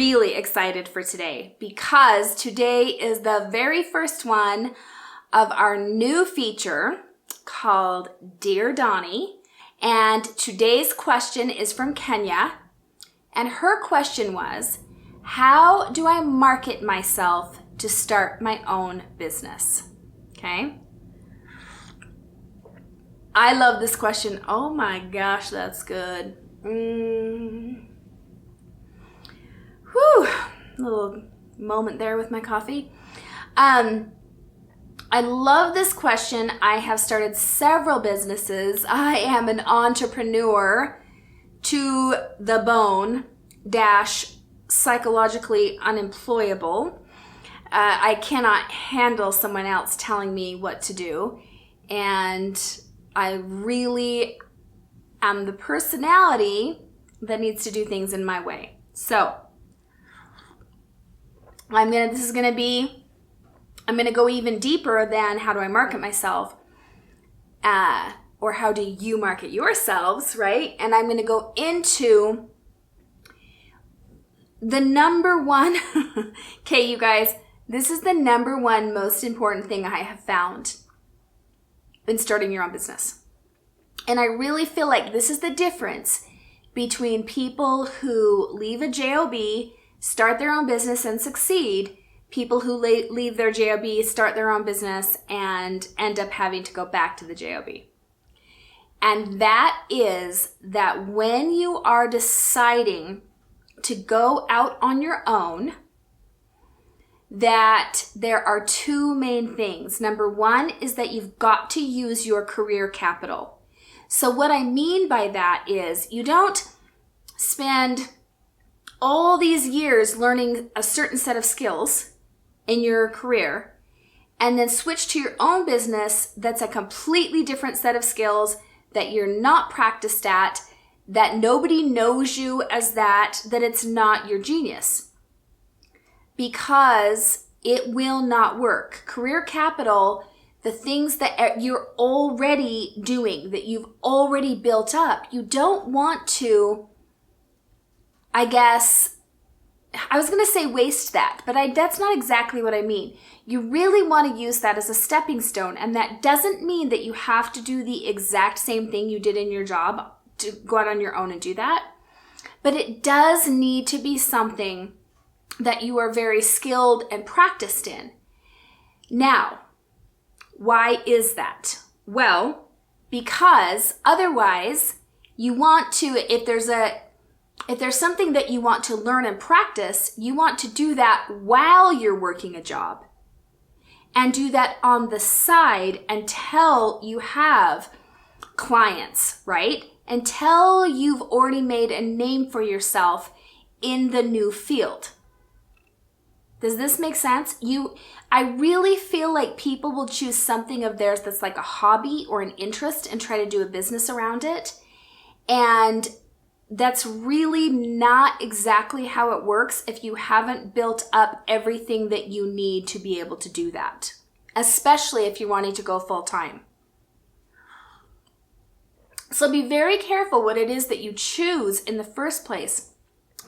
really excited for today because today is the very first one of our new feature called Dear Dawni. And today's question is from Kenya. And her question was, how do I market myself to start my own business? Okay. I love this question. Oh my gosh, that's good. Whew. Little moment there with my coffee. I love this question. I have started several businesses. I am an entrepreneur to the bone - psychologically unemployable. I cannot handle someone else telling me what to do. And I really am the personality that needs to do things in my way. So I'm going to go even deeper than how do I market myself, or how do you market yourselves, right? And I'm going to go into the number one, okay, you guys, this is the number one most important thing I have found in starting your own business. And I really feel like this is the difference between people who leave a job, start their own business and succeed, people who leave their job, start their own business, and end up having to go back to the job. And that is that when you are deciding to go out on your own, that there are two main things. Number one is that you've got to use your career capital. So what I mean by that is you don't spend all these years learning a certain set of skills in your career and then switch to your own business that's a completely different set of skills that you're not practiced at, that nobody knows you as that it's not your genius. Because it will not work. Career capital, the things that you're already doing, that you've already built up, you don't want to, I guess, I was going to say waste that, but that's not exactly what I mean. You really want to use that as a stepping stone, and that doesn't mean that you have to do the exact same thing you did in your job to go out on your own and do that. But it does need to be something that you are very skilled and practiced in. Now, why is that? Well, because otherwise you want to, if there's something that you want to learn and practice, you want to do that while you're working a job and do that on the side until you have clients, right? Until you've already made a name for yourself in the new field. Does this make sense? I really feel like people will choose something of theirs that's like a hobby or an interest and try to do a business around it. And that's really not exactly how it works if you haven't built up everything that you need to be able to do that, especially if you're wanting to go full time. So be very careful what it is that you choose in the first place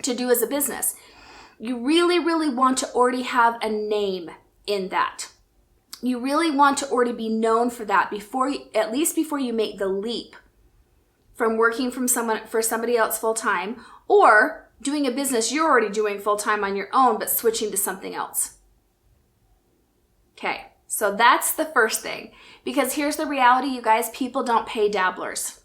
to do as a business. You really, really want to already have a name in that. You really want to already be known for that at least before you make the leap from working for somebody else full time or doing a business you're already doing full time on your own but switching to something else. Okay, so that's the first thing. Because here's the reality, you guys, people don't pay dabblers.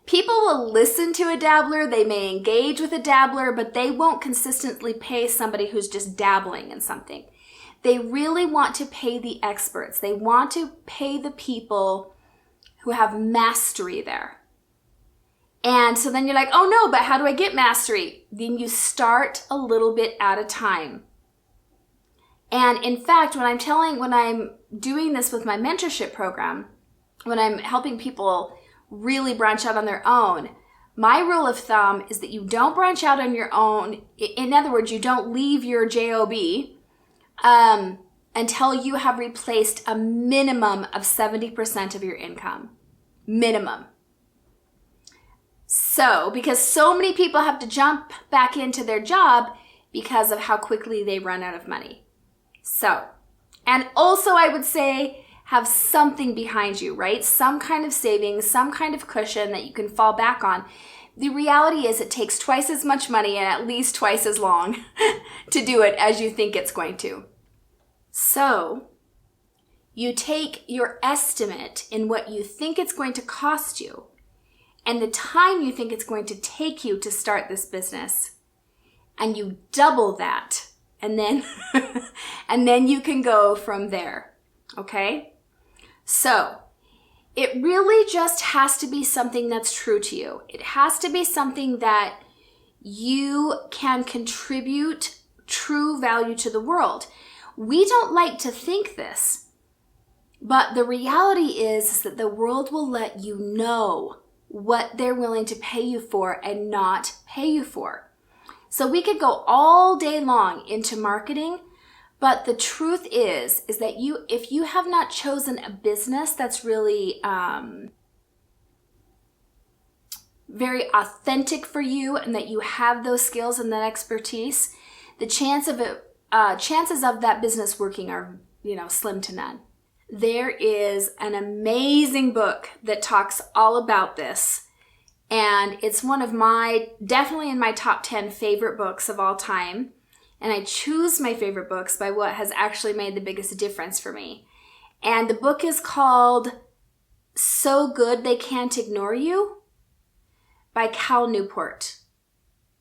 People will listen to a dabbler, they may engage with a dabbler, but they won't consistently pay somebody who's just dabbling in something. They really want to pay the experts. They want to pay the people who have mastery there. And so then you're like, oh no, but how do I get mastery? Then you start a little bit at a time. And in fact, when I'm doing this with my mentorship program, when I'm helping people really branch out on their own, my rule of thumb is that you don't branch out on your own. In other words, you don't leave your job until you have replaced a minimum of 70% of your income. Minimum. So, because so many people have to jump back into their job because of how quickly they run out of money. So, and also I would say have something behind you, right? Some kind of savings, some kind of cushion that you can fall back on. The reality is it takes twice as much money and at least twice as long to do it as you think it's going to. So, you take your estimate in what you think it's going to cost you and the time you think it's going to take you to start this business, and you double that, and then and then you can go from there. Okay? So, it really just has to be something that's true to you. It has to be something that you can contribute true value to the world. We don't like to think this, but the reality is that the world will let you know what they're willing to pay you for and not pay you for. So we could go all day long into marketing, but the truth is that if you have not chosen a business that's really very authentic for you and that you have those skills and that expertise, the chances of that business working are, slim to none. There is an amazing book that talks all about this, and it's one of definitely in my top 10 favorite books of all time. And I choose my favorite books by what has actually made the biggest difference for me. And the book is called So Good They Can't Ignore You by Cal Newport.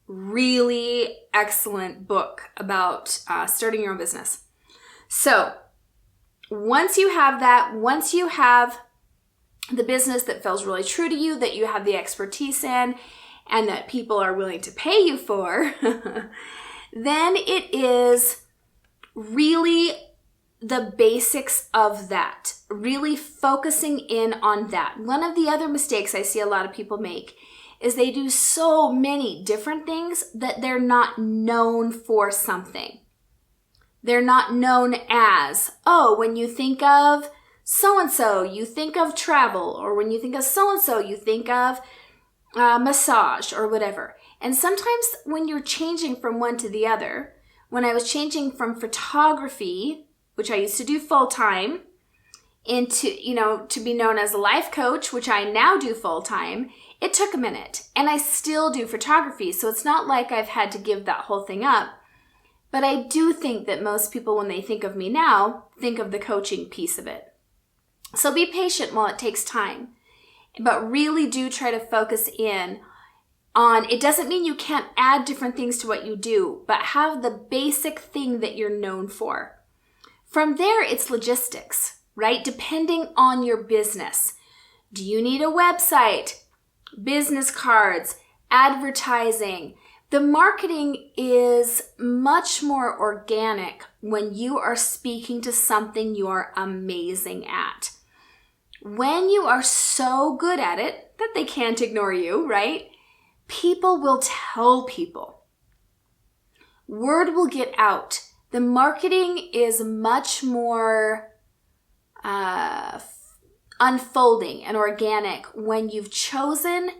Really excellent book about starting your own business. So once you have that, once you have the business that feels really true to you, that you have the expertise in, and that people are willing to pay you for, then it is really the basics of that, really focusing in on that. One of the other mistakes I see a lot of people make is they do so many different things that they're not known for something. They're not known as, when you think of so-and-so, you think of travel, or when you think of so-and-so, you think of massage or whatever. And sometimes when you're changing from one to the other, when I was changing from photography, which I used to do full-time, into, to be known as a life coach, which I now do full-time, it took a minute. And I still do photography, so it's not like I've had to give that whole thing up. But I do think that most people, when they think of me now, think of the coaching piece of it. So be patient while it takes time. But really do try to focus in on, it doesn't mean you can't add different things to what you do, but have the basic thing that you're known for. From there, it's logistics, right? Depending on your business. Do you need a website, business cards, advertising? The marketing is much more organic when you are speaking to something you are amazing at. When you are so good at it that they can't ignore you, right? People will tell people. Word will get out. The marketing is much more unfolding and organic when you've chosen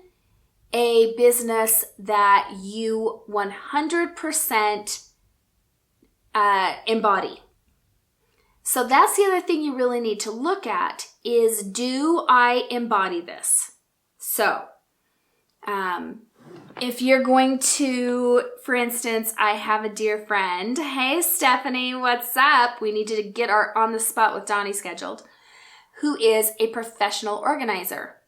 a business that you 100% embody. So that's the other thing you really need to look at is, do I embody this? So, if you're going to, for instance, I have a dear friend. Hey, Stephanie, what's up? We need to get our On the Spot with Dawni scheduled, who is a professional organizer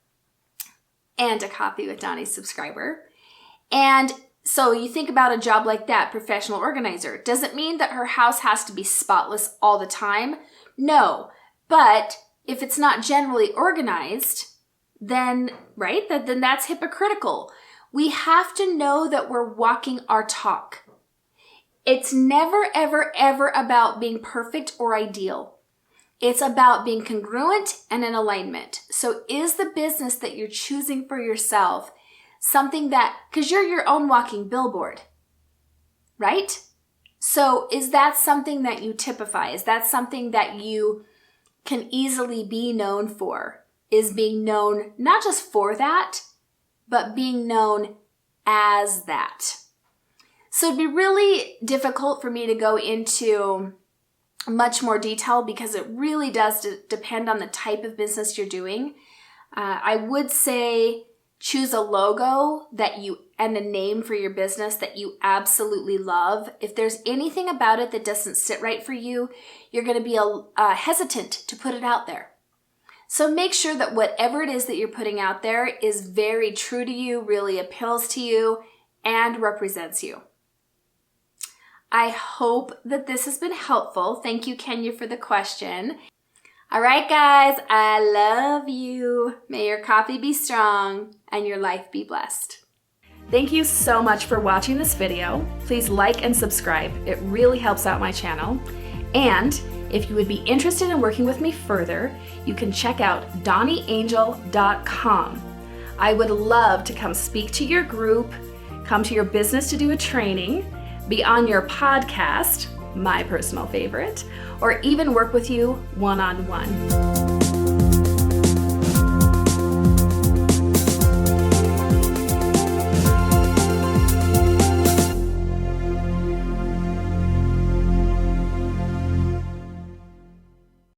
and a Coffee with Dawni subscriber. And so you think about a job like that, professional organizer. Does it mean that her house has to be spotless all the time? No. But if it's not generally organized, then, right, then that's hypocritical. We have to know that we're walking our talk. It's never, ever, ever about being perfect or ideal. It's about being congruent and in alignment. So is the business that you're choosing for yourself something that, because you're your own walking billboard, right? So is that something that you typify? Is that something that you can easily be known for? Is being known not just for that, but being known as that. So it'd be really difficult for me to go into much more detail because it really does depend on the type of business you're doing. I would say choose a logo and a name for your business that you absolutely love. If there's anything about it that doesn't sit right for you, you're going to be hesitant to put it out there. So make sure that whatever it is that you're putting out there is very true to you, really appeals to you, and represents you. I hope that this has been helpful. Thank you, Kenya, for the question. All right, guys, I love you. May your coffee be strong and your life be blessed. Thank you so much for watching this video. Please like and subscribe. It really helps out my channel. And if you would be interested in working with me further, you can check out DawniAngel.com. I would love to come speak to your group, come to your business to do a training, be on your podcast, my personal favorite, or even work with you one-on-one.